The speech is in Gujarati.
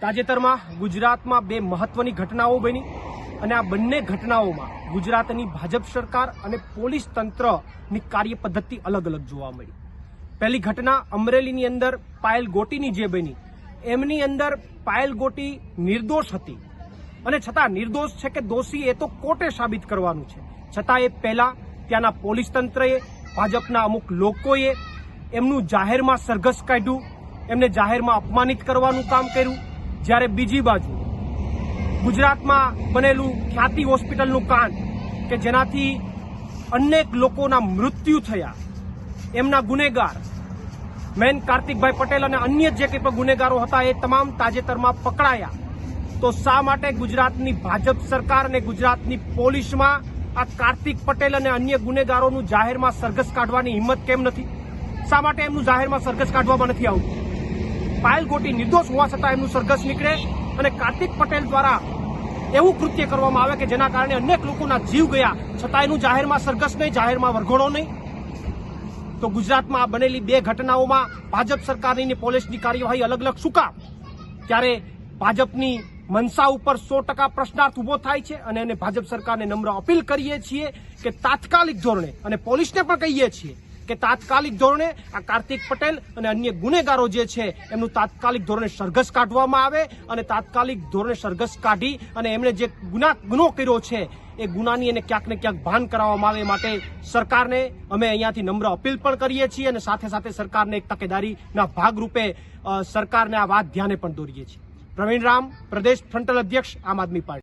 તાજેતરમાં ગુજરાતમાં બે મહત્વની ઘટનાઓ બની અને આ બંને ઘટનાઓમાં ગુજરાતની ભાજપ સરકાર અને પોલીસ તંત્રની કાર્યપદ્ધતિ અલગ અલગ જોવા મળી। પહેલી ઘટના અમરેલીની અંદર પાયલ ગોટીની જે બની, એમની અંદર પાયલ ગોટી નિર્દોષ હતી અને છતાં નિર્દોષ છે કે દોષી એ તો કોર્ટે સાબિત કરવાનું છે, છતાં એ પહેલા ત્યાંના પોલીસ તંત્રએ, ભાજપના અમુક લોકોએ એમનું જાહેરમાં સરઘસ કાઢ્યું, એમને જાહેરમાં અપમાનિત કરવાનું કામ કર્યું। જ્યારે બીજી બાજુ ગુજરાતમાં બનેલું ખ્યાતિ હોસ્પિટલનું કાંડ કે જેનાથી અનેક લોકોના મૃત્યુ થયા, એમના ગુનેગાર મેન કાર્તિકભાઈ પટેલ અને અન્ય જે કંઈ પણ ગુનેગારો હતા એ તમામ તાજેતરમાં પકડાયા। તો શા માટે ગુજરાતની ભાજપ સરકાર અને ગુજરાતની પોલીસમાં આ કાર્તિક પટેલ અને અન્ય ગુનેગારોનું જાહેરમાં સરઘસ કાઢવાની હિંમત કેમ નથી? શા માટે એમનું જાહેરમાં સરઘસ કાઢવામાં નથી આવતું? પાયલ ગોટી નિર્દોષ હોવા છતાં એમનું સરઘસ નીકળે અને કાર્તિક પટેલ દ્વારા એવું કૃત્ય કરવામાં આવે કે જેના કારણે અનેક લોકોના જીવ ગયા, છતાં એનું જાહેરમાં સરઘસ નહીં, જાહેરમાં વરઘોડો નહીં। તો ગુજરાતમાં આ બનેલી બે ઘટનાઓમાં ભાજપ સરકારની અને પોલીસની કાર્યવાહી અલગ અલગ શું કામ? ત્યારે ભાજપની મનસા ઉપર 100% પ્રશ્નાર્થ ઉભો થાય છે અને એને ભાજપ સરકારને નમ્ર અપીલ કરીએ છીએ કે તાત્કાલિક ધોરણે, અને પોલીસને પણ કહીએ છીએ કે તાત્કાલિક ધોરણે આ કાર્તિક પટેલ અને અન્ય ગુનેગારો જે છે એમનું તાત્કાલિક ધોરણે સરઘસ કાઢવામાં આવે અને તાત્કાલિક ધોરણે સરઘસ કાઢી અને એમણે જે ગુનો કર્યો છે એ ગુનાની એને ક્યાંક ને ક્યાંક ભાન કરાવવામાં આવે। માટે સરકારને અમે અહીંયાથી નમ્ર અપીલ પણ કરીએ છીએ અને સાથે સાથે સરકારને એક તકેદારીના ભાગરૂપે સરકારને આ વાત ધ્યાને પણ દોરીએ છીએ। પ્રવીણ રામ, પ્રદેશ ફ્રન્ટલ અધ્યક્ષ, આમ આદમી પાર્ટી।